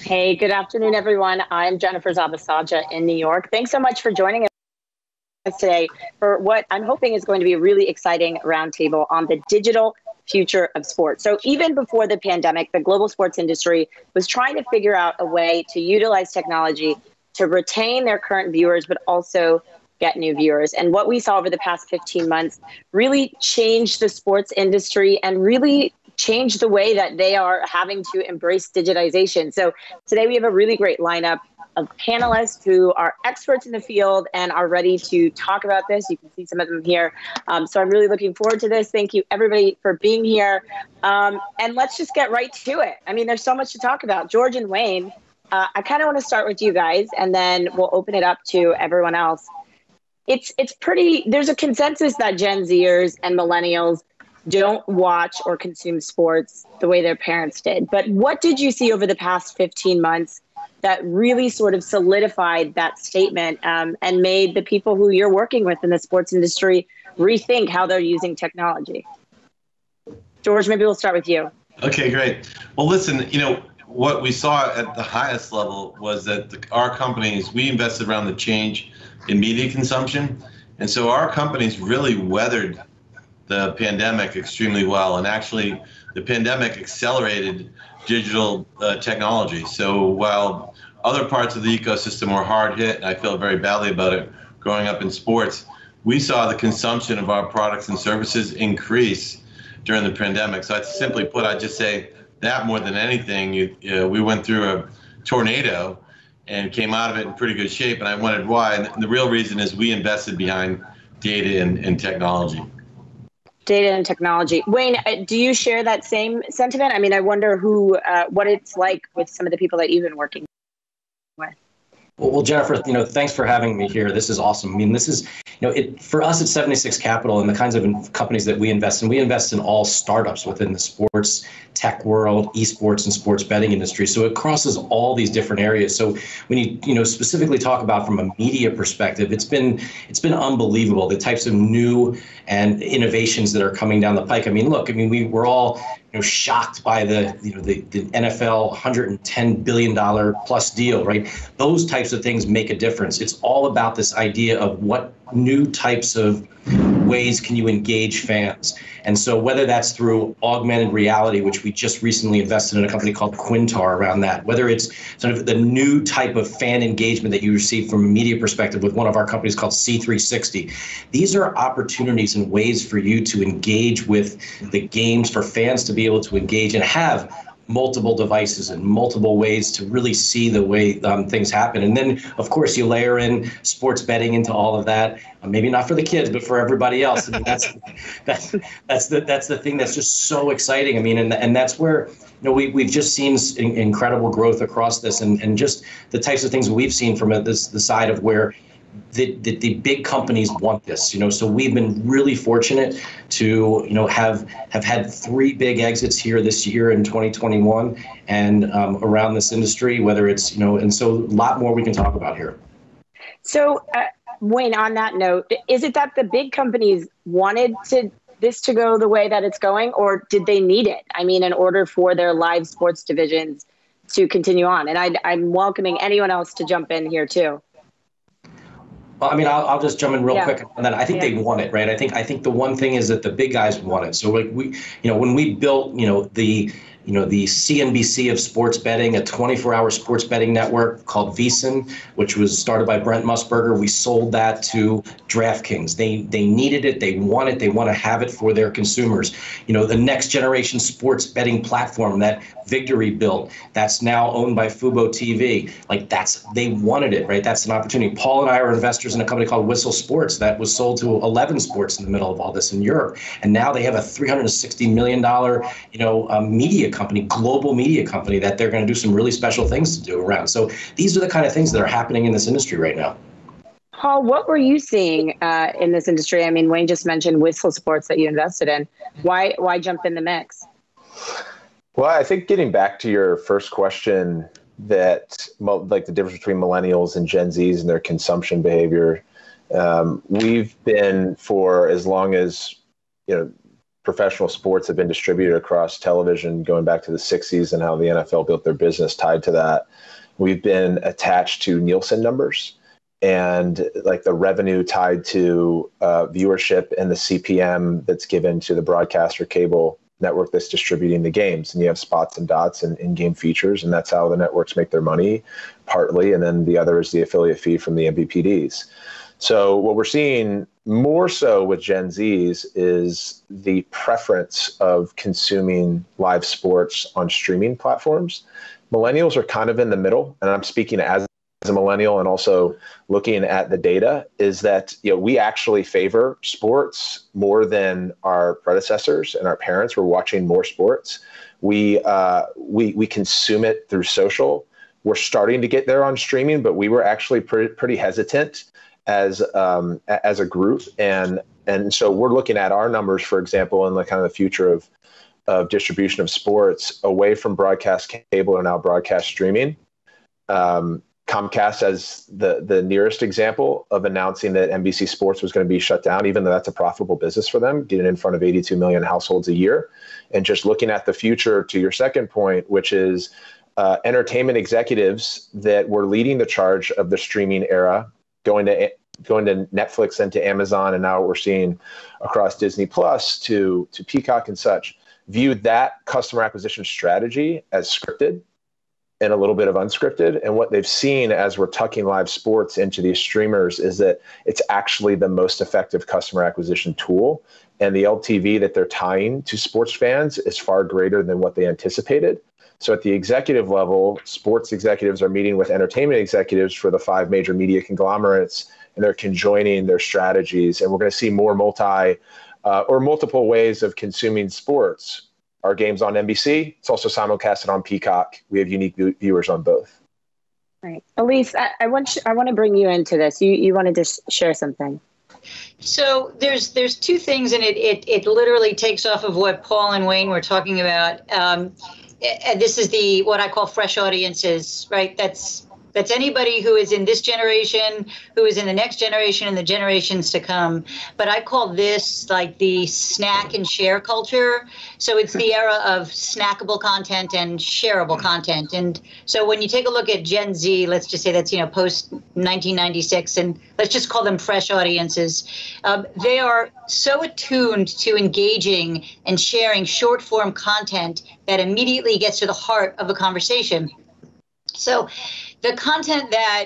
Hey, good afternoon, everyone. I'm Jennifer Zabasaja in New York. Thanks so much for joining us today for what I'm hoping is going to be a really exciting roundtable on the digital future of sports. So even before the pandemic, the global sports industry was trying to figure out a way to utilize technology to retain their current viewers, but also get new viewers. And what we saw over the past 15 months really changed the sports industry and really changed the way that they are having to embrace digitization. So today we have a really great lineup of panelists who are experts in the field and are ready to talk about this. You can see some of them here. So I'm really looking forward to this. Thank you, everybody, for being here. And let's just get right to it. I mean, there's so much to talk about. George and Wayne, I kind of want to start with you guys, and then we'll open it up to everyone else. It's pretty, there's a consensus that Gen Zers and millennials don't watch or consume sports the way their parents did. But what did you see over the past 15 months that really sort of solidified that statement and made the people who you're working with in the sports industry rethink how they're using technology? George, maybe we'll start with you. Okay, great. Well, listen, what we saw at the highest level was that our companies, we invested around the change in media consumption. And so our companies really weathered the pandemic extremely well. And actually, the pandemic accelerated digital technology. So while other parts of the ecosystem were hard hit, and I feel very badly about it growing up in sports, we saw the consumption of our products and services increase during the pandemic. So simply put, I'd just say that more than anything, we went through a tornado and came out of it in pretty good shape. And I wondered why. And the real reason is we invested behind data and technology. Data and technology. Wayne, do you share that same sentiment? I mean, I wonder what it's like with some of the people that you've been working with. Well, Jennifer, thanks for having me here. This is awesome. I mean, this is, for us at 76 Capital and the kinds of companies that we invest in all startups within the sports tech world, esports and sports betting industry. So it crosses all these different areas. So when you specifically talk about from a media perspective, it's been unbelievable, the types of new and innovations that are coming down the pike. I mean, look, we're all shocked by the NFL $110 billion plus deal, right? Those types of things make a difference. It's all about this idea of what new types of ways can you engage fans. And so whether that's through augmented reality, which we just recently invested in a company called Quintar around that, whether it's sort of the new type of fan engagement that you receive from a media perspective with one of our companies called C360. These are opportunities and ways for you to engage with the games, for fans to be able to engage and have multiple devices and multiple ways to really see the way things happen. And then, of course, you layer in sports betting into all of that. Maybe not for the kids, but for everybody else. I mean, that's the thing that's just so exciting. I mean, and that's where we've just seen incredible growth across this, and just the types of things we've seen from the side of where the big companies want this, so we've been really fortunate to, have had 3 big exits here this year in 2021 and around this industry, whether it's, and so a lot more we can talk about here. So, Wayne, on that note, is it that the big companies wanted this to go the way that it's going, or did they need it? I mean, in order for their live sports divisions to continue on? And I'm welcoming anyone else to jump in here too. Well, I'll just jump in real quick on that. I think they want it, right? I think the one thing is that the big guys want it. So like when we built, the CNBC of sports betting, a 24-hour sports betting network called VSiN, which was started by Brent Musburger. We sold that to DraftKings. They needed it. They want it. They want to have it for their consumers. The next generation sports betting platform that Victory built, that's now owned by Fubo TV. Like they wanted it, right? That's an opportunity. Paul and I are investors in a company called Whistle Sports that was sold to 11 Sports in the middle of all this in Europe. And now they have a $360 million, media company, global media company that they're going to do some really special things to do around. So these are the kind of things that are happening in this industry right now. Paul, what were you seeing in this industry? I mean, Wayne just mentioned Whistle Sports that you invested in. Why jump in the mix? Well, I think getting back to your first question, that like the difference between millennials and Gen Zs and their consumption behavior, we've been for as long as, professional sports have been distributed across television going back to the 60s and how the NFL built their business tied to that. We've been attached to Nielsen numbers and like the revenue tied to viewership and the CPM that's given to the broadcaster cable network that's distributing the games. And you have spots and dots and in-game features, and that's how the networks make their money partly. And then the other is the affiliate fee from the MVPDs. So what we're seeing more so with Gen Zs is the preference of consuming live sports on streaming platforms. Millennials are kind of in the middle, and I'm speaking as a millennial and also looking at the data, is that we actually favor sports more than our predecessors and our parents. We're watching more sports. We consume it through social. We're starting to get there on streaming, but we were actually pretty hesitant as a group, and so we're looking at our numbers, for example, in the kind of the future of distribution of sports away from broadcast cable and now broadcast streaming. Comcast as the nearest example of announcing that NBC Sports was going to be shut down, even though that's a profitable business for them, getting in front of 82 million households a year. And just looking at the future, to your second point, which is entertainment executives that were leading the charge of the streaming era, going to Netflix and to Amazon, and now we're seeing across Disney Plus to Peacock and such, viewed that customer acquisition strategy as scripted and a little bit of unscripted. And what they've seen as we're tucking live sports into these streamers is that it's actually the most effective customer acquisition tool. And the LTV that they're tying to sports fans is far greater than what they anticipated. So at the executive level, sports executives are meeting with entertainment executives for the 5 major media conglomerates, and they're conjoining their strategies. And we're going to see more multiple ways of consuming sports. Our game's on NBC. It's also simulcasted on Peacock. We have unique viewers on both. Right. Elise, I want to bring you into this. You wanted to share something. So there's 2 things, and it literally takes off of what Paul and Wayne were talking about. And this is what I call fresh audiences, right? That's anybody who is in this generation, who is in the next generation and the generations to come. But I call this like the snack and share culture. So it's the era of snackable content and shareable content. And so when you take a look at Gen Z, let's just say that's, post 1996, and let's just call them fresh audiences. They are so attuned to engaging and sharing short form content that immediately gets to the heart of a conversation. So the content that,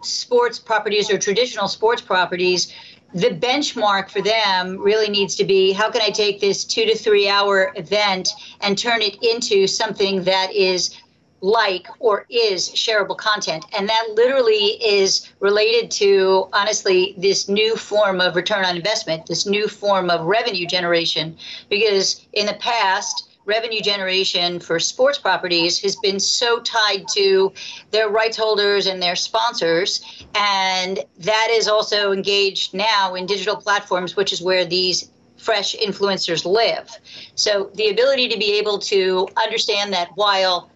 sports properties or traditional sports properties, the benchmark for them really needs to be, how can I take this 2 to 3 hour event and turn it into something that is like or is shareable content? And that literally is related to, honestly, this new form of return on investment, this new form of revenue generation, because in the past, revenue generation for sports properties has been so tied to their rights holders and their sponsors. And that is also engaged now in digital platforms, which is where these fresh influencers live. So the ability to be able to understand that while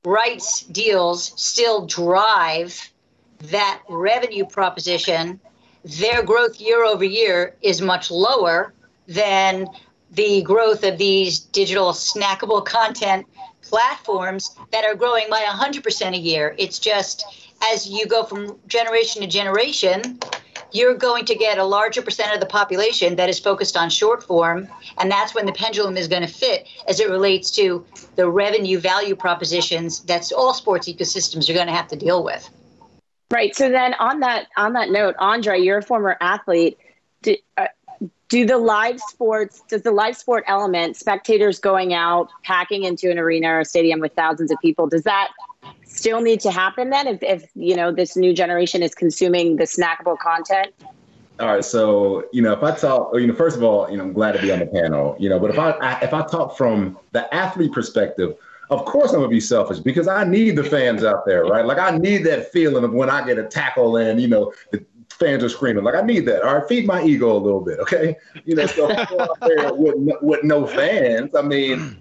rights deals still drive that revenue proposition, their growth year over year is much lower than the growth of these digital snackable content platforms that are growing by 100% a year. It's just as you go from generation to generation, you're going to get a larger percent of the population that is focused on short form. And that's when the pendulum is going to fit as it relates to the revenue value propositions that all sports ecosystems are going to have to deal with. Right. So then on that note, Andre, you're a former athlete. Does the live sport element, spectators going out, packing into an arena or a stadium with thousands of people, does that still need to happen then if this new generation is consuming the snackable content? All right. So, if I talk, first of all, I'm glad to be on the panel, but if I talk from the athlete perspective, of course I'm going to be selfish because I need the fans out there, right? Like I need that feeling of when I get a tackle and, the fans are screaming. Like I need that. All right, feed my ego a little bit, okay? So out there with no fans, I mean,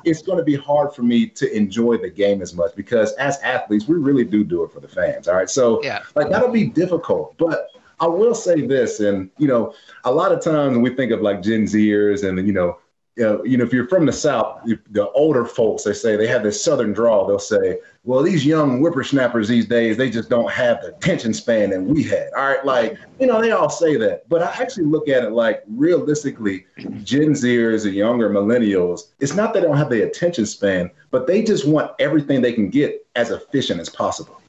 it's going to be hard for me to enjoy the game as much because as athletes, we really do it for the fans. All right, so like that'll be difficult. But I will say this, and, a lot of times when we think of like Gen Zers and, if you're from the South, the older folks, they say they have this Southern drawl. They'll say, well, these young whippersnappers these days, they just don't have the attention span that we had. All right. Like, they all say that. But I actually look at it like realistically, Gen Zers and younger millennials, it's not that they don't have the attention span, but they just want everything they can get as efficient as possible.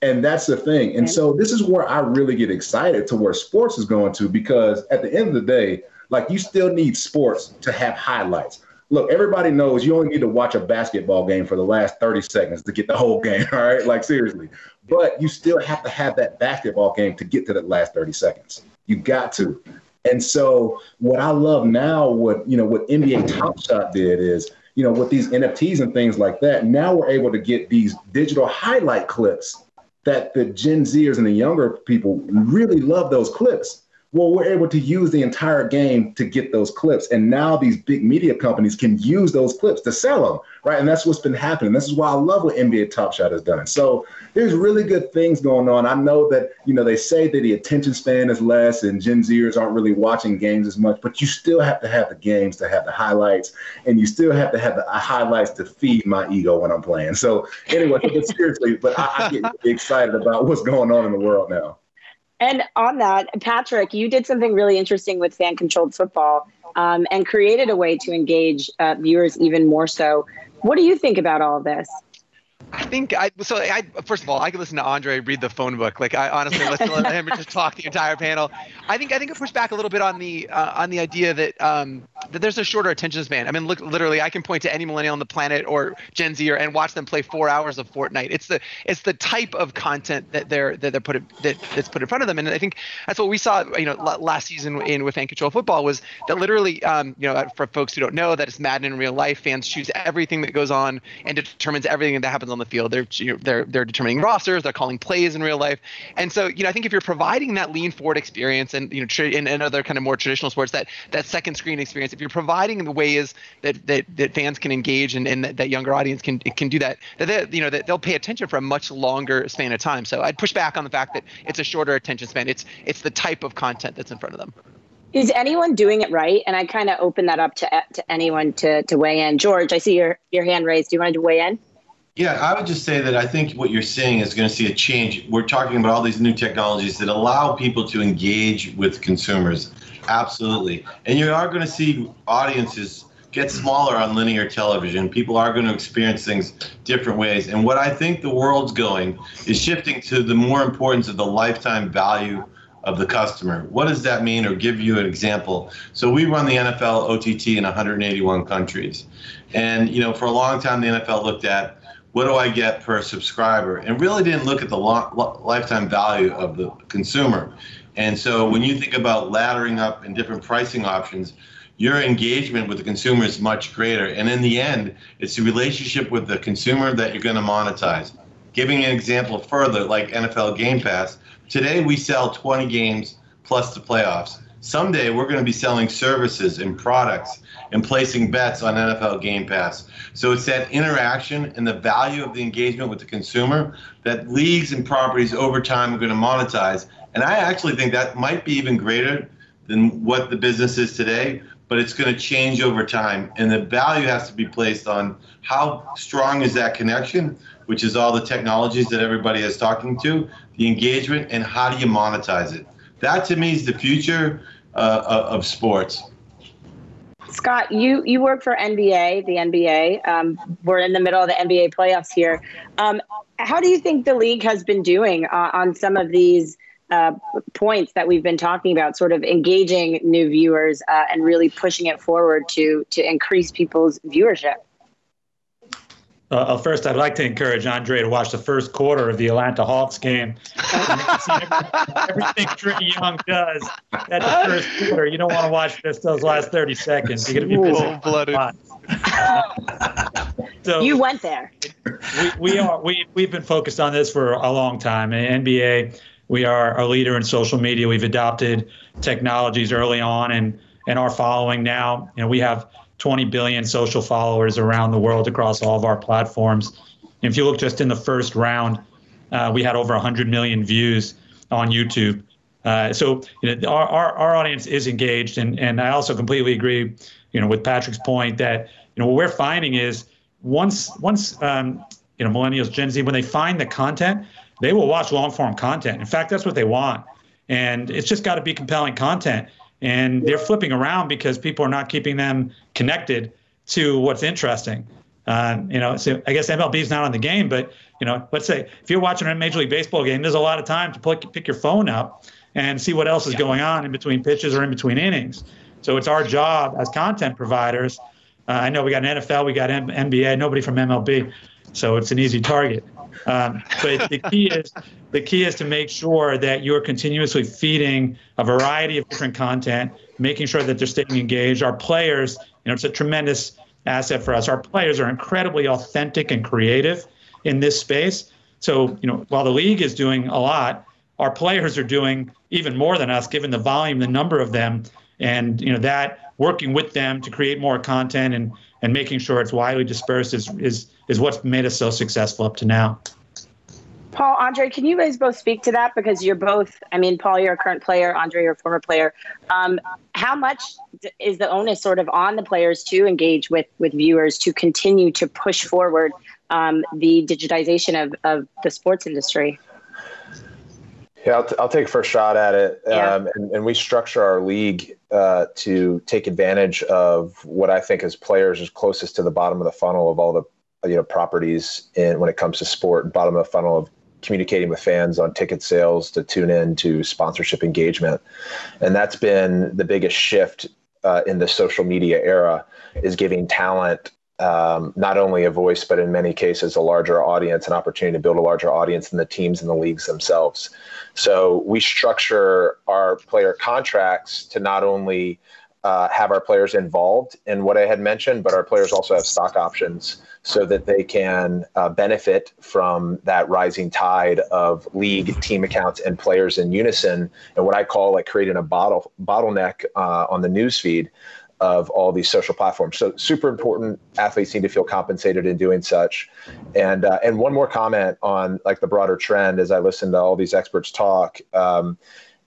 And that's the thing. And so this is where I really get excited to where sports is going to, because at the end of the day, like, you still need sports to have highlights. Look, everybody knows you only need to watch a basketball game for the last 30 seconds to get the whole game, all right? Like, seriously. But you still have to have that basketball game to get to that last 30 seconds. You got to. And so what I love now, what NBA Top Shot did is, with these NFTs and things like that, now we're able to get these digital highlight clips that the Gen Zers and the younger people really love those clips. Well, we're able to use the entire game to get those clips. And now these big media companies can use those clips to sell them, right? And that's what's been happening. This is why I love what NBA Top Shot has done. So there's really good things going on. I know that, they say that the attention span is less and Gen Zers aren't really watching games as much, but you still have to have the games to have the highlights, and you still have to have the highlights to feed my ego when I'm playing. So anyway, but seriously, but I get really excited about what's going on in the world now. And on that, Patrick, you did something really interesting with fan-controlled football and created a way to engage viewers even more so. What do you think about all of this? I think first of all, I could listen to Andre read the phone book. Like, I honestly, let's let him just talk the entire panel. I think I push back a little bit on the idea that that there's a shorter attention span. I mean, look, literally, I can point to any millennial on the planet or Gen Z and watch them play 4 hours of Fortnite. It's the type of content that that's put in front of them, and I think that's what we saw. Last season with fan control football was that literally, for folks who don't know, that it's Madden in real life. Fans choose everything that goes on and determines everything that happens on the field. They're determining rosters, they're calling plays in real life. And so, I think if you're providing that lean forward experience and, in other kind of more traditional sports, that second screen experience, if you're providing the ways that fans can engage and that younger audience can do that they'll pay attention for a much longer span of time. So I'd push back on the fact that it's a shorter attention span. It's the type of content that's in front of them. Is anyone doing it right? And I kind of open that up to anyone to weigh in. George, I see your hand raised. Do you want to weigh in? Yeah, I would just say that I think what you're seeing is going to see a change. We're talking about all these new technologies that allow people to engage with consumers. Absolutely. And you are going to see audiences get smaller on linear television. People are going to experience things different ways. And what I think the world's going is shifting to the more importance of the lifetime value of the customer. What does that mean? Or give you an example. So we run the NFL OTT in 181 countries. And, for a long time, the NFL looked at, what do I get per subscriber? And really didn't look at the lifetime value of the consumer. And so when you think about laddering up in different pricing options, your engagement with the consumer is much greater. And in the end, it's the relationship with the consumer that you're going to monetize. Giving an example further, like NFL Game Pass, today we sell 20 games plus the playoffs. Someday we're going to be selling services and products and placing bets on NFL Game Pass. So it's that interaction and the value of the engagement with the consumer that leagues and properties over time are going to monetize. And I actually think that might be even greater than what the business is today, but it's going to change over time. And the value has to be placed on how strong is that connection, which is all the technologies that everybody is talking to, the engagement, and how do you monetize it? That to me is the future of sports. Scott, you work for NBA, the NBA. We're in the middle of the NBA playoffs here. How do you think the league has been doing on some of these points that we've been talking about, sort of engaging new viewers and really pushing it forward to increase people's viewership? First, I'd like to encourage Andre to watch the first quarter of the Atlanta Hawks game. Everything Trae Young does at the first quarter. You don't want to watch just those last 30 seconds. You're going to be missing blooded. So you went there. We've been focused on this for a long time. In NBA, we are a leader in social media. We've adopted technologies early on, and our following now. We have 20 billion social followers around the world across all of our platforms. And if you look just in the first round, we had over 100 million views on YouTube. So our audience is engaged, and I also completely agree, with Patrick's point that what we're finding is once millennials, Gen Z, when they find the content, they will watch long form content. In fact, that's what they want, and it's just got to be compelling content. And they're flipping around because people are not keeping them connected to what's interesting. So I guess MLB is not on the game, but let's say if you're watching a Major League Baseball game, there's a lot of time to pick your phone up and see what else is going on in between pitches or in between innings. So it's our job as content providers. I know we got an NFL, we got NBA, nobody from MLB, so it's an easy target. But the key is to make sure that you're continuously feeding a variety of different content, making sure that they're staying engaged. Our players, it's a tremendous asset for us. Our players are incredibly authentic and creative in this space. So, while the league is doing a lot, our players are doing even more than us, given the volume, the number of them, and that working with them to create more content and making sure it's widely dispersed is what's made us so successful up to now. Paul, Andre, can you guys both speak to that? Because you're both, Paul, you're a current player, Andre, you're a former player. How much is the onus sort of on the players to engage with viewers to continue to push forward the digitization of the sports industry? Yeah, I'll take first shot at it. Yeah. And we structure our league to take advantage of what I think as players is closest to the bottom of the funnel of all the properties when it comes to sport, bottom of the funnel of communicating with fans on ticket sales to tune in to sponsorship engagement. And that's been the biggest shift in the social media era, is giving talent not only a voice, but in many cases a larger audience, an opportunity to build a larger audience than the teams and the leagues themselves. So we structure our player contracts to not only have our players involved in what I had mentioned, but our players also have stock options so that they can benefit from that rising tide of league, team accounts, and players in unison, and what I call creating a bottleneck on the news feed of all these social platforms. So super important. Athletes need to feel compensated in doing such. And one more comment on the broader trend as I listen to all these experts talk,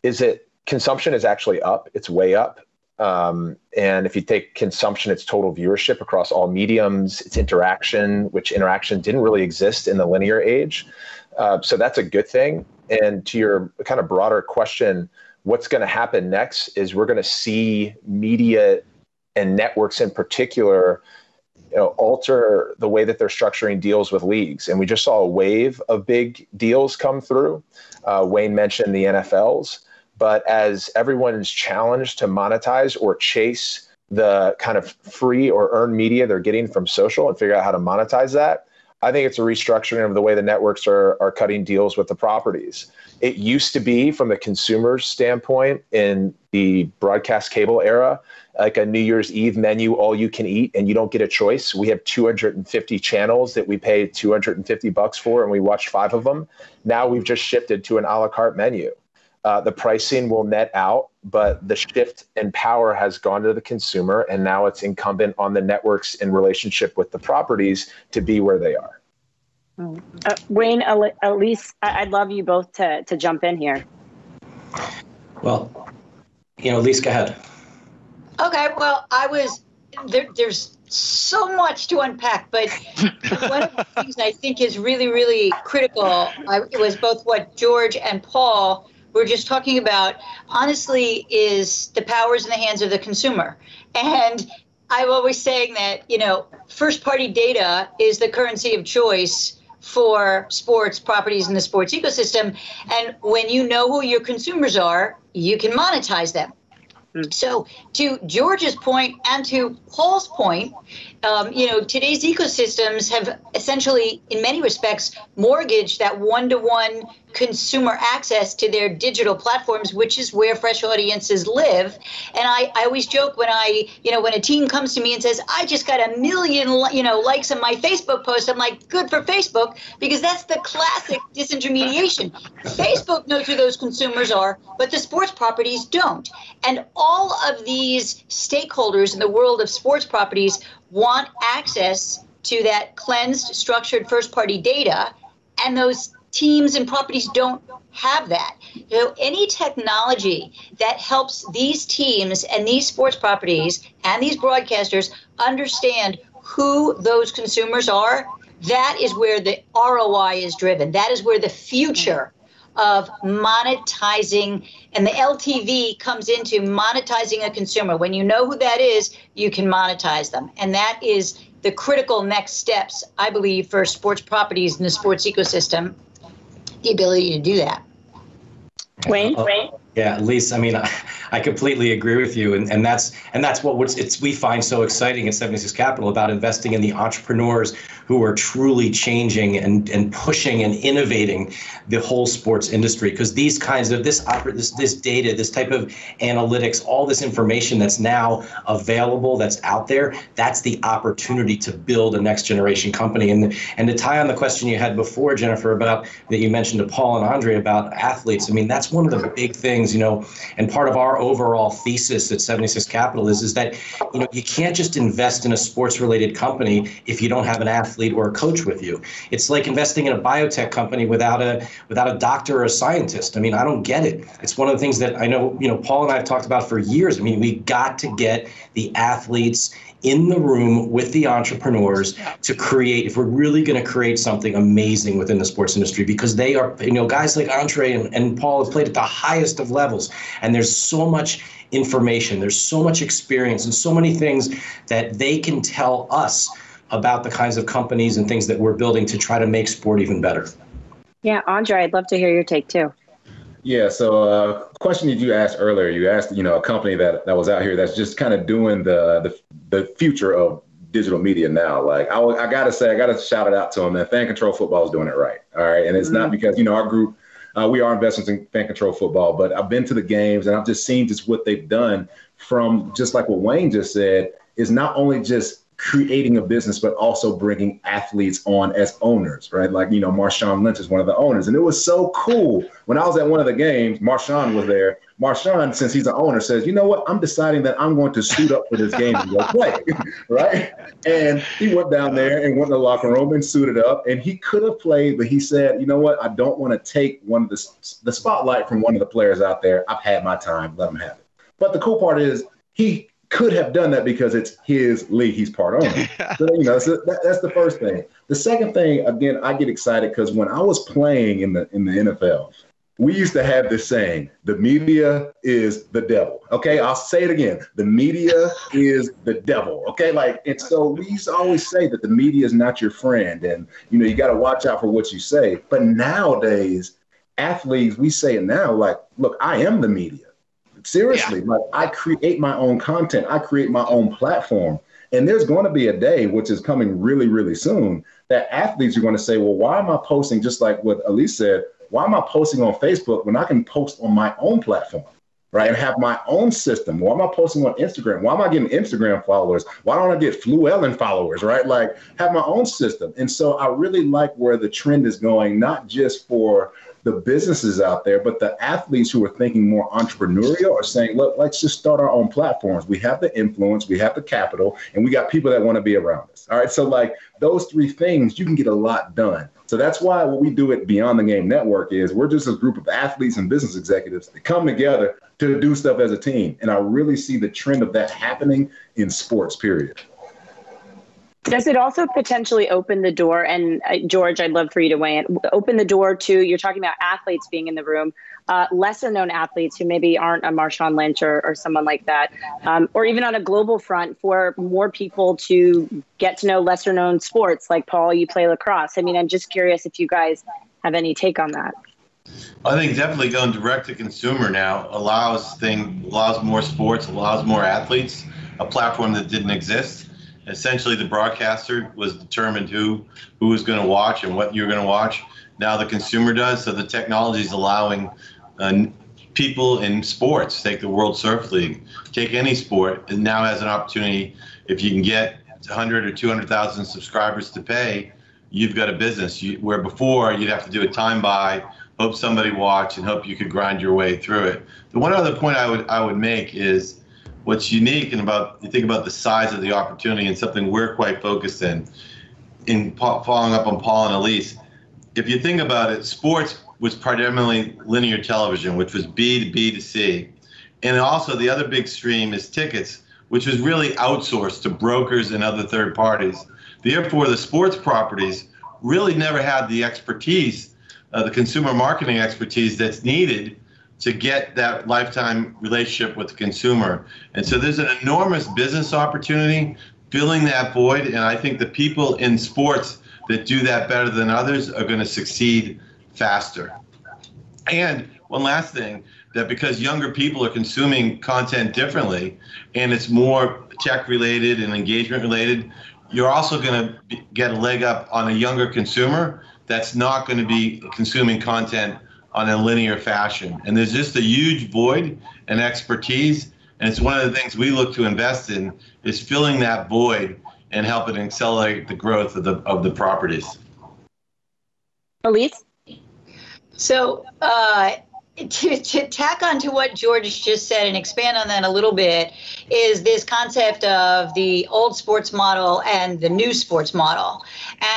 is that consumption is actually up. It's way up. And if you take consumption, it's total viewership across all mediums, it's interaction, which interaction didn't really exist in the linear age. So that's a good thing. And to your kind of broader question, what's going to happen next is we're going to see media and networks in particular, alter the way that they're structuring deals with leagues. And we just saw a wave of big deals come through. Wayne mentioned the NFLs. But as everyone is challenged to monetize or chase the kind of free or earned media they're getting from social and figure out how to monetize that, I think it's a restructuring of the way the networks are cutting deals with the properties. It used to be, from the consumer's standpoint, in the broadcast cable era, like a New Year's Eve menu, all you can eat, and you don't get a choice. We have 250 channels that we pay $250 for, and we watch 5 of them. Now we've just shifted to an a la carte menu. The pricing will net out, but the shift in power has gone to the consumer, and now it's incumbent on the networks in relationship with the properties to be where they are. Wayne, Elise, I'd love you both to jump in here. Well, Elise, go ahead. Okay, well, there's so much to unpack, but one of the things I think is really, really critical, it was both what George and Paul we're just talking about, honestly, is the power's in the hands of the consumer. And I'm always saying that, first-party data is the currency of choice for sports properties in the sports ecosystem. And when you know who your consumers are, you can monetize them. So to George's point and to Paul's point, today's ecosystems have essentially, in many respects, mortgaged that one-to-one consumer access to their digital platforms, which is where fresh audiences live. And I always joke when when a team comes to me and says, I just got 1 million, likes on my Facebook post, I'm like, good for Facebook, because that's the classic disintermediation. Facebook knows who those consumers are, but the sports properties don't. And all of these stakeholders in the world of sports properties want access to that cleansed, structured first-party data, and those teams and properties don't have that. So any technology that helps these teams and these sports properties and these broadcasters understand who those consumers are, that is where the ROI is driven. That is where the future of monetizing, and the LTV comes into monetizing a consumer. When you know who that is, you can monetize them. And that is the critical next steps, I believe, for sports properties in the sports ecosystem, the ability to do that. Wayne? Yeah, Lisa, I mean, I completely agree with you. And that's what we find so exciting at 76 Capital about investing in the entrepreneurs who are truly changing and pushing and innovating the whole sports industry. Because these kinds of this data, this type of analytics, all this information that's now available, that's out there, that's the opportunity to build a next generation company. And to tie on the question you had before, Jennifer, about that you mentioned to Paul and Andre about athletes, I mean, that's one of the big things, and part of our overall thesis at 76 Capital is that, you can't just invest in a sports related company if you don't have an athlete or a coach with you. It's like investing in a biotech company without a doctor or a scientist. I mean, I don't get it. It's one of the things that I know, Paul and I have talked about for years. I mean, we got to get the athletes in the room with the entrepreneurs to create, if we're really going to create something amazing within the sports industry, because they are, guys like Andre and Paul have played at the highest of levels. And there's so much information, there's so much experience and so many things that they can tell us about the kinds of companies and things that we're building to try to make sport even better. Yeah, Andre, I'd love to hear your take too. Yeah, so question that you asked earlier, you asked, a company that was out here that's just kind of doing the future of digital media now. Like, I got to shout it out to them, that Fan Control Football is doing it right. All right. And it's not because, our group, we are investors in Fan Control Football, but I've been to the games and I've just seen just what they've done from, just like what Wayne just said, is not only just creating a business, but also bringing athletes on as owners, right? Like, Marshawn Lynch is one of the owners. And it was so cool. When I was at one of the games, Marshawn was there. Marshawn, since he's an owner, says, you know what? I'm deciding that I'm going to suit up for this game and go play, right? And he went down there and went in the locker room and suited up. And he could have played, but he said, you know what? I don't want to take one of the spotlight from one of the players out there. I've had my time. Let him have it. But the cool part is he could have done that because it's his league. He's part owner. So, that's the first thing. The second thing, again, I get excited because when I was playing in the NFL, we used to have this saying, the media is the devil. Okay, I'll say it again. The media is the devil. Okay, and so we used to always say that the media is not your friend. And, you got to watch out for what you say. But nowadays, athletes, we say it now, look, I am the media. Seriously, I create my own content. I create my own platform. And there's going to be a day, which is coming really, really soon, that athletes are going to say, well, why am I posting, just like what Elise said, why am I posting on Facebook when I can post on my own platform, right? And have my own system. Why am I posting on Instagram? Why am I getting Instagram followers? Why don't I get Fluellen followers, right? Have my own system. And so I really like where the trend is going, not just for the businesses out there, but the athletes who are thinking more entrepreneurial are saying, look, let's just start our own platforms. We have the influence, we have the capital, and we got people that want to be around us. All right. So those three things, you can get a lot done. So that's why what we do at Beyond the Game Network is we're just a group of athletes and business executives that come together to do stuff as a team. And I really see the trend of that happening in sports, period. Does it also potentially open the door, and George, I'd love for you to weigh in, open the door to, you're talking about athletes being in the room, lesser known athletes who maybe aren't a Marshawn Lynch or someone like that, or even on a global front for more people to get to know lesser known sports, like Paul, you play lacrosse. I mean, I'm just curious if you guys have any take on that. I think definitely going direct to consumer now allows more sports, allows more athletes, a platform that didn't exist. Essentially, the broadcaster was determined who was going to watch and what you're going to watch. Now the consumer does. So the technology is allowing people in sports, take the World Surf League, take any sport, and now has an opportunity. If you can get 100 or 200,000 subscribers to pay, you've got a business. Where before you'd have to do a time buy, hope somebody watched, and hope you could grind your way through it. The one other point I would make is, what's unique and you think about the size of the opportunity and something we're quite focused in following up on Paul and Elise. If you think about it, sports was predominantly linear television, which was B to B to C. And also the other big stream is tickets, which was really outsourced to brokers and other third parties. Therefore, the sports properties really never had the expertise, the consumer marketing expertise that's needed to get that lifetime relationship with the consumer. And so there's an enormous business opportunity filling that void. And I think the people in sports that do that better than others are going to succeed faster. And one last thing, that because younger people are consuming content differently and it's more tech related and engagement related, you're also going to get a leg up on a younger consumer that's not going to be consuming content on a linear fashion. And there's just a huge void and expertise. And it's one of the things we look to invest in is filling that void and helping accelerate the growth of the properties. Elise? So to tack on to what George just said and expand on that a little bit is this concept of the old sports model and the new sports model.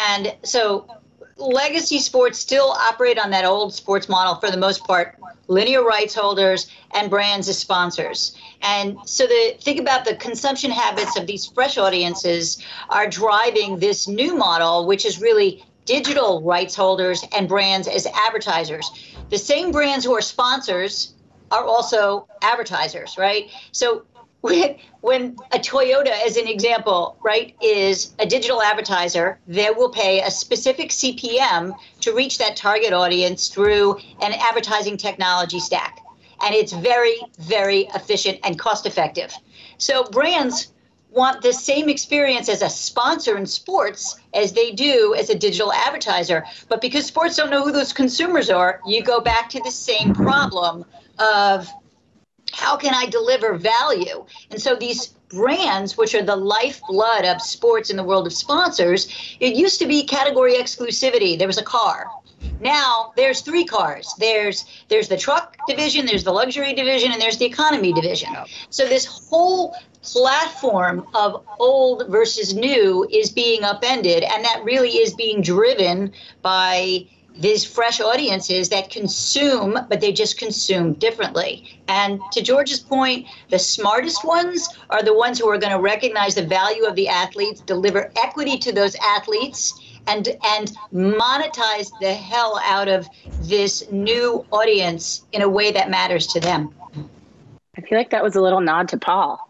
And so legacy sports still operate on that old sports model for the most part, linear rights holders and brands as sponsors. And so think about the consumption habits of these fresh audiences are driving this new model, which is really digital rights holders and brands as advertisers. The same brands who are sponsors are also advertisers, right? So when a Toyota, as an example, right, is a digital advertiser, they will pay a specific CPM to reach that target audience through an advertising technology stack. And it's very, very efficient and cost effective. So brands want the same experience as a sponsor in sports as they do as a digital advertiser. But because sports don't know who those consumers are, you go back to the same problem of how can I deliver value? And so these brands, which are the lifeblood of sports in the world of sponsors, it used to be category exclusivity. There was a car. Now there's three cars. There's the truck division, there's the luxury division, and there's the economy division. So this whole platform of old versus new is being upended, and that really is being driven by these fresh audiences that consume, but they just consume differently. And to George's point, the smartest ones are the ones who are going to recognize the value of the athletes, deliver equity to those athletes, and monetize the hell out of this new audience in a way that matters to them. I feel like that was a little nod to Paul.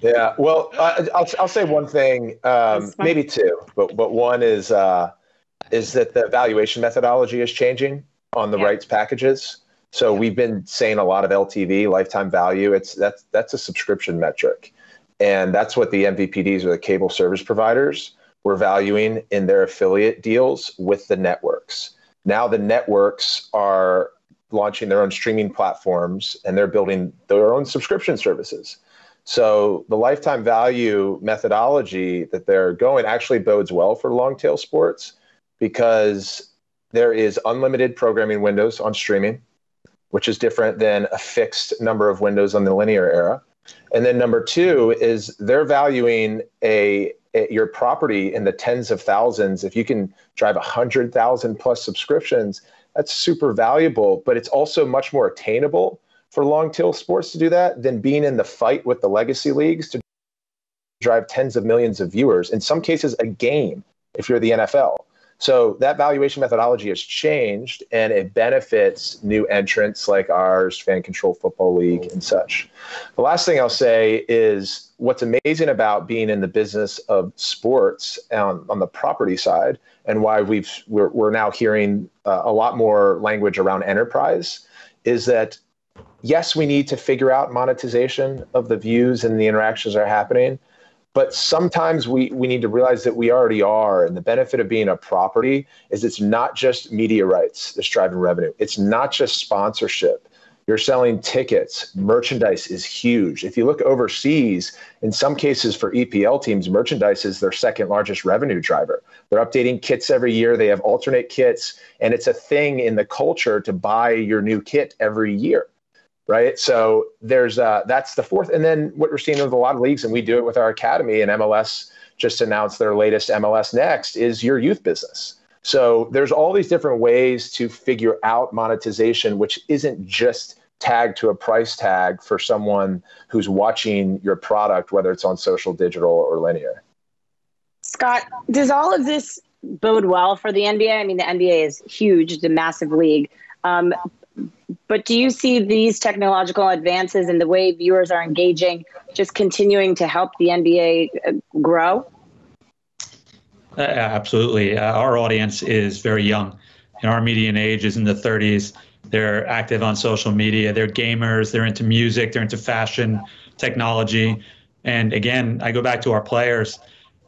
Yeah, well, I'll say one thing, maybe two, but one is that the valuation methodology is changing on the rights packages. So we've been saying a lot of LTV, lifetime value. That's a subscription metric, and that's what the MVPDs or the cable service providers were valuing in their affiliate deals with the networks. Now the networks are launching their own streaming platforms and they're building their own subscription services. So the lifetime value methodology that they're going actually bodes well for long tail sports, because there is unlimited programming windows on streaming, which is different than a fixed number of windows on the linear era. And then number two is they're valuing your property in the tens of thousands. If you can drive 100,000 plus subscriptions, that's super valuable, but it's also much more attainable for long tail sports to do that than being in the fight with the legacy leagues to drive tens of millions of viewers, in some cases a game if you're the NFL. So that valuation methodology has changed, and it benefits new entrants like ours, Fan Control Football League and such. The last thing I'll say is what's amazing about being in the business of sports on the property side, and why we're now hearing a lot more language around enterprise, is that yes, we need to figure out monetization of the views and the interactions that are happening. But sometimes we need to realize that we already are. And the benefit of being a property is it's not just media rights that's driving revenue. It's not just sponsorship. You're selling tickets. Merchandise is huge. If you look overseas, in some cases for EPL teams, merchandise is their second largest revenue driver. They're updating kits every year. They have alternate kits. And it's a thing in the culture to buy your new kit every year. Right. So that's the fourth. And then what we're seeing with a lot of leagues, and we do it with our academy, and MLS just announced their latest MLS Next, is your youth business. So there's all these different ways to figure out monetization, which isn't just tagged to a price tag for someone who's watching your product, whether it's on social, digital, or linear. Scott, does all of this bode well for the NBA? I mean, the NBA is huge, it's a massive league. But do you see these technological advances and the way viewers are engaging just continuing to help the NBA grow? Absolutely. Our audience is very young. Our median age is in the 30s. They're active on social media. They're gamers. They're into music. They're into fashion, technology. And again, I go back to our players.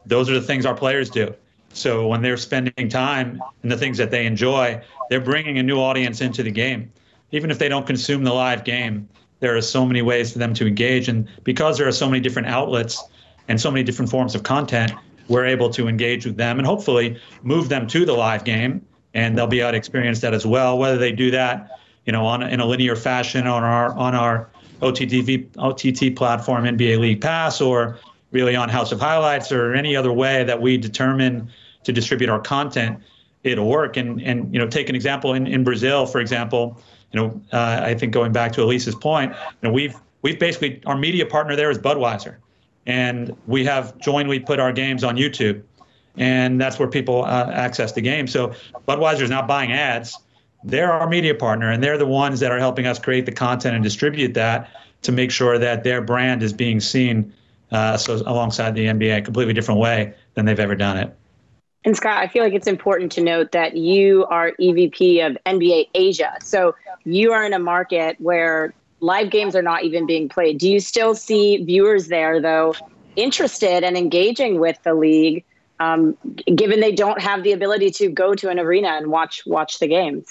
Those are the things our players do. So when they're spending time in the things that they enjoy, they're bringing a new audience into the game. Even if they don't consume the live game, there are so many ways for them to engage. And because there are so many different outlets and so many different forms of content, we're able to engage with them and hopefully move them to the live game. And they'll be able to experience that as well, whether they do that, in a linear fashion on our OTT platform, NBA League Pass, or really on House of Highlights, or any other way that we determine to distribute our content. It'll work. And take an example in Brazil, for example. I think going back to Elise's point, we've basically, our media partner there is Budweiser, and we have jointly put our games on YouTube, and that's where people access the game. So Budweiser is not buying ads. They're our media partner, and they're the ones that are helping us create the content and distribute that to make sure that their brand is being seen alongside the NBA, a completely different way than they've ever done it. And Scott, I feel like it's important to note that you are EVP of NBA Asia. So you are in a market where live games are not even being played. Do you still see viewers there, though, interested and engaging with the league, given they don't have the ability to go to an arena and watch the games?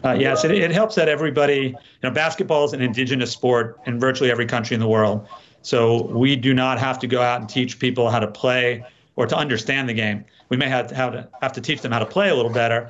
Yes, it helps that everybody, basketball is an indigenous sport in virtually every country in the world. So we do not have to go out and teach people how to play or to understand the game. We may have to teach them how to play a little better,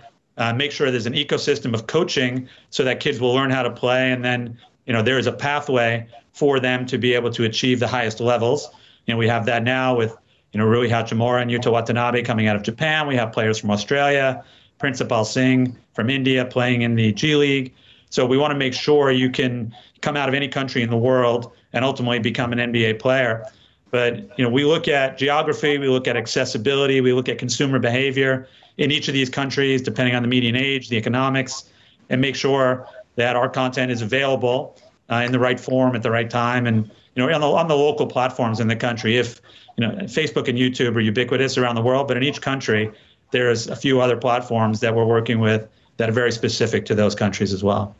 make sure there's an ecosystem of coaching so that kids will learn how to play, and then there is a pathway for them to be able to achieve the highest levels. We have that now with Rui Hachimura and Yuta Watanabe coming out of Japan. We have players from Australia, Principal Singh from India playing in the G League. So we want to make sure you can come out of any country in the world and ultimately become an NBA player. But we look at geography, we look at accessibility, we look at consumer behavior in each of these countries, depending on the median age, the economics, and make sure that our content is available in the right form at the right time, and on the local platforms in the country. If Facebook and YouTube are ubiquitous around the world, but in each country there's a few other platforms that we're working with that are very specific to those countries as well.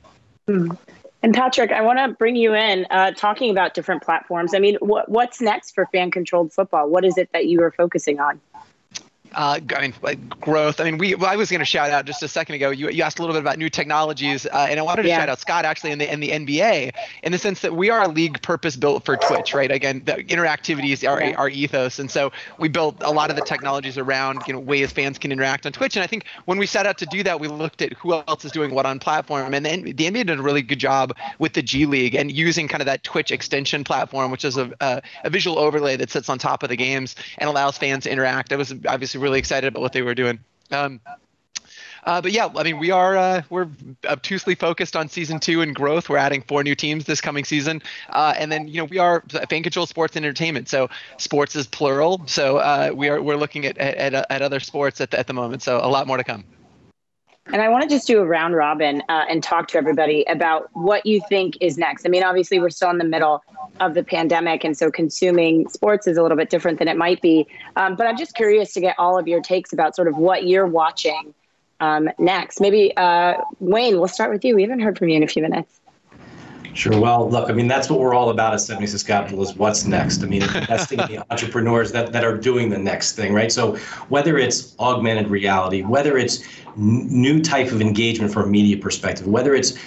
And Patrick, I want to bring you in talking about different platforms. I mean, what's next for fan-controlled football? What is it that you are focusing on? Growth. I was going to shout out just a second ago. You asked a little bit about new technologies, and I wanted to shout out Scott actually in the NBA, in the sense that we are a league purpose built for Twitch, right? Again, the interactivity is our ethos, and so we built a lot of the technologies around ways fans can interact on Twitch. And I think when we set out to do that, we looked at who else is doing what on platform, and then the NBA did a really good job with the G League and using kind of that Twitch extension platform, which is a visual overlay that sits on top of the games and allows fans to interact. I was obviously really excited about what they were doing. But yeah, we're obtusely focused on season 2 and growth. We're adding 4 new teams this coming season. And then, we are fan controlled sports and entertainment. So sports is plural. So we're looking at other sports at the moment. So a lot more to come. And I want to just do a round robin and talk to everybody about what you think is next. I mean, obviously, we're still in the middle of the pandemic, and so consuming sports is a little bit different than it might be. But I'm just curious to get all of your takes about sort of what you're watching next. Maybe, Wayne, we'll start with you. We haven't heard from you in a few minutes. Sure. Well, look, that's what we're all about at 76 Capital, is what's next. Investing in the entrepreneurs that are doing the next thing, right? So whether it's augmented reality, whether it's new type of engagement from a media perspective, whether it's,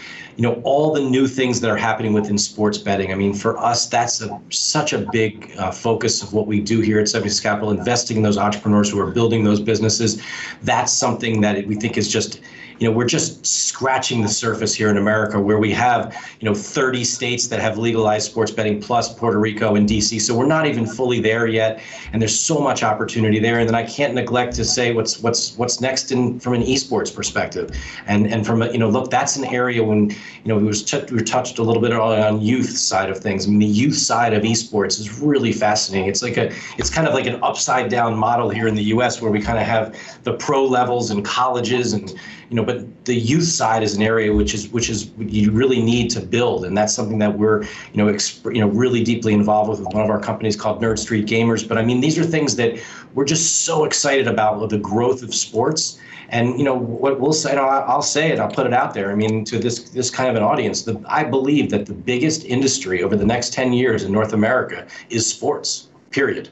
all the new things that are happening within sports betting. For us, that's such a big focus of what we do here at 76 Capital, investing in those entrepreneurs who are building those businesses. That's something that we think is just, we're just scratching the surface here in America, where we have, 30 states that have legalized sports betting plus Puerto Rico and DC. So we're not even fully there yet. And there's so much opportunity there. And then I can't neglect to say what's next from an esports perspective. And from look, that's an area when, we touched a little bit on youth side of things. I mean, the youth side of esports is really fascinating. It's kind of like an upside down model here in the US, where we kind of have the pro levels and colleges and, but the youth side is an area which is you really need to build, and that's something that we're really deeply involved with one of our companies called Nerd Street Gamers. But I mean, these are things that we're just so excited about with the growth of sports. And what we'll say, I'll say it, I'll put it out there. I mean, to this kind of an audience, I believe that the biggest industry over the next 10 years in North America is sports. Period.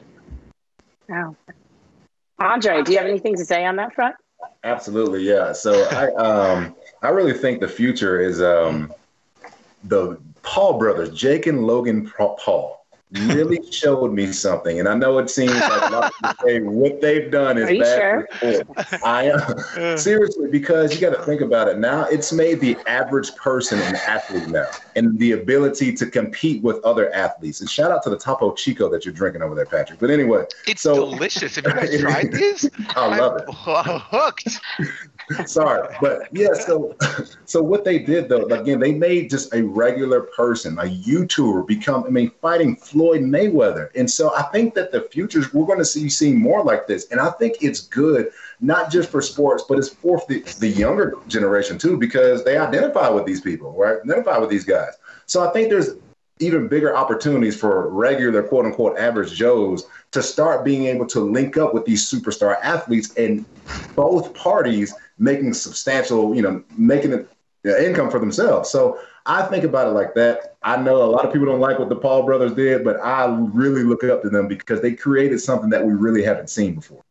Wow. Andre, do you have anything to say on that front? Absolutely, yeah. So I really think the future is the Paul brothers, Jake and Logan Paul, really showed me something. And I know it seems like a lot of people say what they've done is bad for sports. I am seriously, because you got to think about it. Now it's made the average person an athlete now, and the ability to compete with other athletes. And shout out to the Topo Chico that you're drinking over there, Patrick. But anyway, it's delicious. Have you guys tried this? I love it. Hooked. Sorry, but yeah. So what they did though, again, they made just a regular person, a YouTuber, fighting Floyd Mayweather. And so I think that the future, we're going to see more like this. And I think it's good, not just for sports, but it's for the younger generation too, because they identify with these people, right? Identify with these guys. So I think there's even bigger opportunities for regular, quote unquote, average Joes to start being able to link up with these superstar athletes, and both parties making substantial, making an income for themselves. So I think about it like that. I know a lot of people don't like what the Paul brothers did, but I really look up to them because they created something that we really haven't seen before.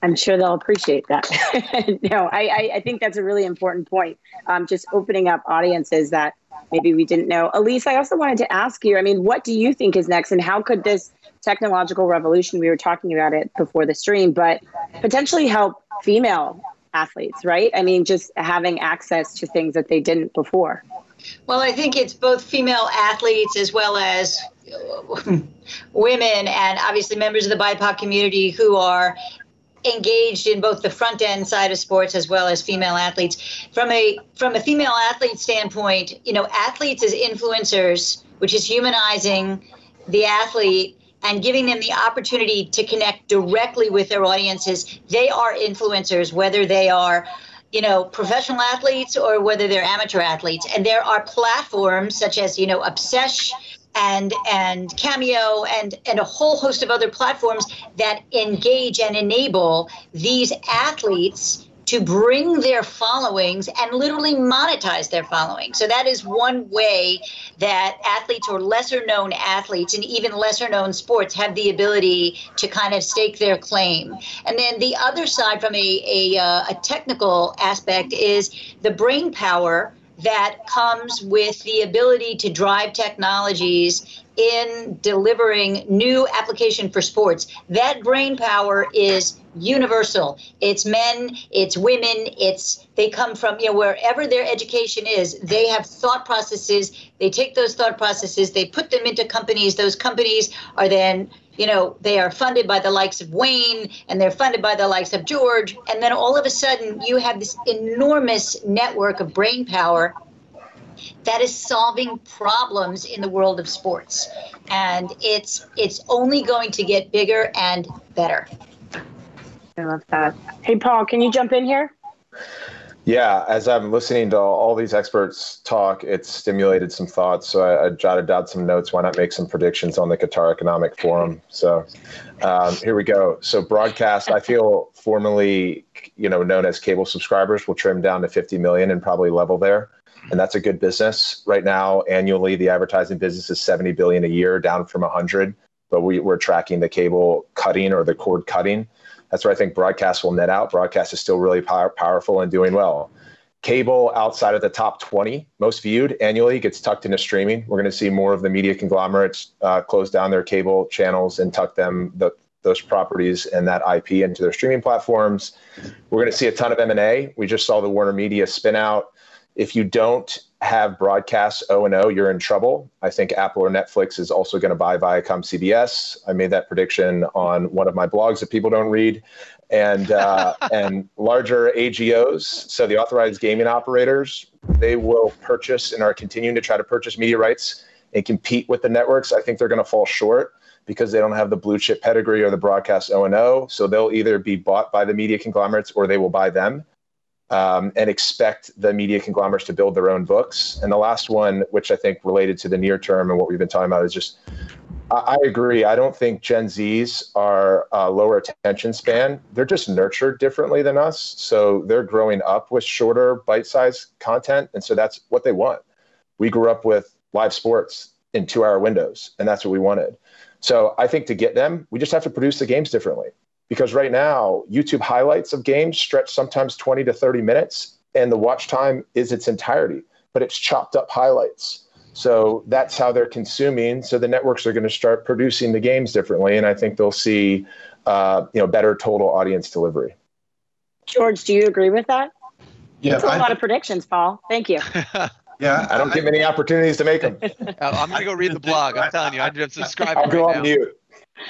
I'm sure they'll appreciate that. No, I think that's a really important point. Just opening up audiences that maybe we didn't know. Elise, I also wanted to ask you, what do you think is next, and how could this technological revolution, we were talking about it before the stream, but potentially help female athletes, right? Just having access to things that they didn't before. Well, I think it's both female athletes as well as women, and obviously members of the BIPOC community who are engaged in both the front end side of sports as well as female athletes. From a female athlete standpoint, athletes as influencers, which is humanizing the athlete and giving them the opportunity to connect directly with their audiences. They are influencers, whether they are, professional athletes or whether they're amateur athletes. And there are platforms such as, Obsesh and Cameo and a whole host of other platforms that engage and enable these athletes to bring their followings and literally monetize their following. So that is one way that athletes or lesser known athletes and even lesser known sports have the ability to kind of stake their claim. And then the other side from a technical aspect is the brain power that comes with the ability to drive technologies in delivering new application for sports. That brain power is universal. It's men, it's women, they come from, wherever their education is, they have thought processes. They take those thought processes, they put them into companies. Those companies are then, they are funded by the likes of Wayne, and they're funded by the likes of George. And then all of a sudden you have this enormous network of brain power that is solving problems in the world of sports. And it's only going to get bigger and better. I love that. Hey, Paul, can you jump in here? Yeah, as I'm listening to all these experts talk, it's stimulated some thoughts. So I jotted down some notes. Why not make some predictions on the Qatar Economic Forum? So here we go. So broadcast, I feel formerly, known as cable subscribers will trim down to 50 million and probably level there. And that's a good business. Right now, annually, the advertising business is 70 billion a year, down from 100. But we're tracking the cable cutting or the cord cutting. That's where I think broadcast will net out. Broadcast is still really powerful and doing well. Cable, outside of the top 20 most viewed annually, gets tucked into streaming. We're going to see more of the media conglomerates close down their cable channels and tuck them, the those properties and that IP into their streaming platforms. We're going to see a ton of M&A. We just saw the Warner Media spin out. If you don't have broadcast O&O, you're in trouble. I think Apple or Netflix is also going to buy Viacom CBS. I made that prediction on one of my blogs that people don't read. And and larger AGOs, so the authorized gaming operators, they will purchase and are continuing to try to purchase media rights and compete with the networks. I think they're going to fall short because they don't have the blue chip pedigree or the broadcast O&O. So they'll either be bought by the media conglomerates or they will buy them, and expect the media conglomerates to build their own books. And the last one, which I think related to the near term and what we've been talking about, is just, I agree. I don't think Gen Zs are lower attention span. They're just nurtured differently than us. So they're growing up with shorter bite-sized content. And so that's what they want. We grew up with live sports in 2-hour windows, and that's what we wanted. So I think to get them, we just have to produce the games differently. Because right now, YouTube highlights of games stretch sometimes 20 to 30 minutes, and the watch time is its entirety, but it's chopped up highlights. So that's how they're consuming. So the networks are going to start producing the games differently, and I think they'll see better total audience delivery. George, do you agree with that? Yeah, that's a lot of predictions, Paul. Thank you. Yeah, I don't give many opportunities to make them. I'm going to go read the blog. I'm telling you, I'm subscribing. I'll go on mute.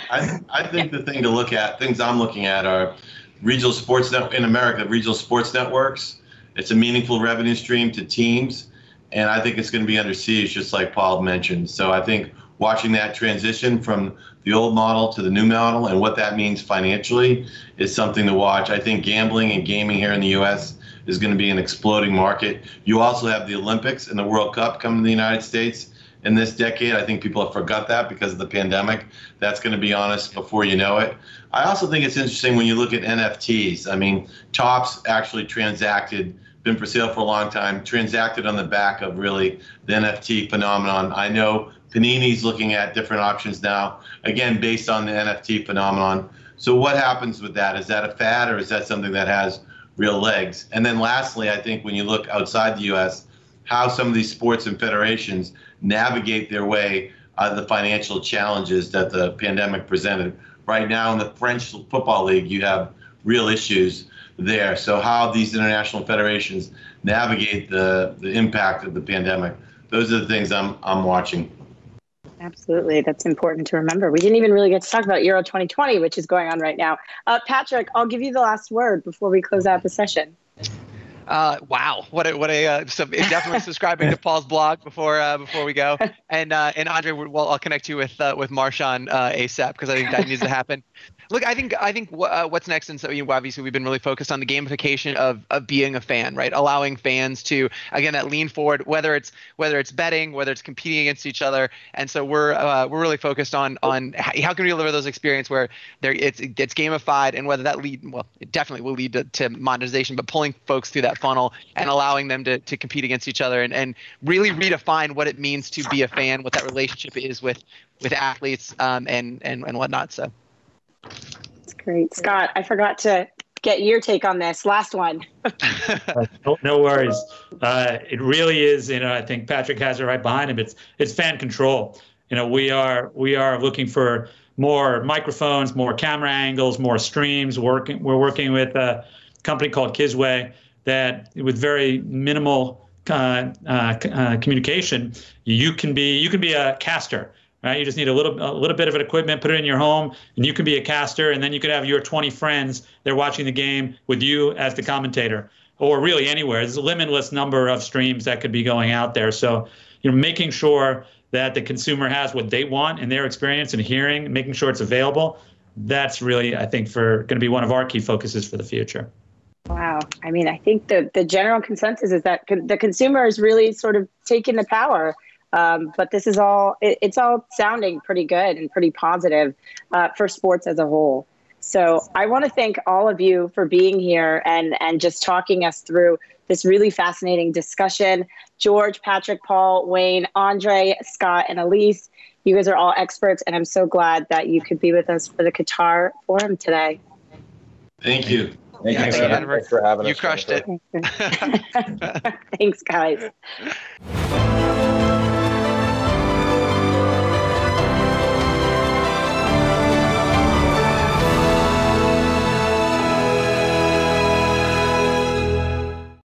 I think the thing to look at, things I'm looking at, are regional sports in America, regional sports networks. It's a meaningful revenue stream to teams, and I think it's going to be under siege, just like Paul mentioned. So I think watching that transition from the old model to the new model and what that means financially is something to watch. I think gambling and gaming here in the U.S. is going to be an exploding market. You also have the Olympics and the World Cup coming to the United States in this decade. I think people have forgot that because of the pandemic. That's going to be on us before you know it. I also think it's interesting when you look at NFTs. I mean, Topps actually transacted, been for sale for a long time, transacted on the back of really the NFT phenomenon. I know Panini's looking at different options now, again, based on the NFT phenomenon. So what happens with that? Is that a fad, or is that something that has real legs? And then lastly, I think when you look outside the U.S., how some of these sports and federations navigate their way out of the financial challenges that the pandemic presented. Right now in the French Football League, you have real issues there. So how these international federations navigate the impact of the pandemic, those are the things I'm watching. Absolutely. That's important to remember. We didn't even really get to talk about Euro 2020, which is going on right now. Patrick, I'll give you the last word before we close out the session. Wow, what a so definitely subscribing to Paul's blog before we go, and Andre, I'll connect you with Marshawn ASAP, because I think that needs to happen. Look, I think what's next, and so obviously we've been really focused on the gamification of being a fan, right? Allowing fans to, again, that lean forward, whether it's betting, whether it's competing against each other, and so we're really focused on how can we deliver those experiences where it's gamified, and whether that it definitely will lead to monetization, but pulling folks through that funnel and allowing them to compete against each other and really redefine what it means to be a fan, what that relationship is with athletes and whatnot. So. That's great. Scott, I forgot to get your take on this. Last one. No worries. It really is, I think Patrick has it right behind him. It's fan control. We are looking for more microphones, more camera angles, more streams. We're working with a company called Kisway that, with very minimal communication, you can be a caster. Right, you just need a little bit of an equipment, put it in your home, and you can be a caster, and then you could have your 20 friends. They're watching the game with you as the commentator, or really anywhere. There's a limitless number of streams that could be going out there. So, making sure that the consumer has what they want in their experience and hearing, making sure it's available. That's really, I think, going to be one of our key focuses for the future. Wow. I mean, I think the general consensus is that the consumer is really sort of taking the power. But this is it's all sounding pretty good and pretty positive for sports as a whole. So I want to thank all of you for being here and just talking us through this really fascinating discussion. George, Patrick, Paul, Wayne, Andre, Scott, and Elise, you guys are all experts, and I'm so glad that you could be with us for the Qatar Forum today. Thank you. Thanks for having us. You crushed it. Thanks, guys.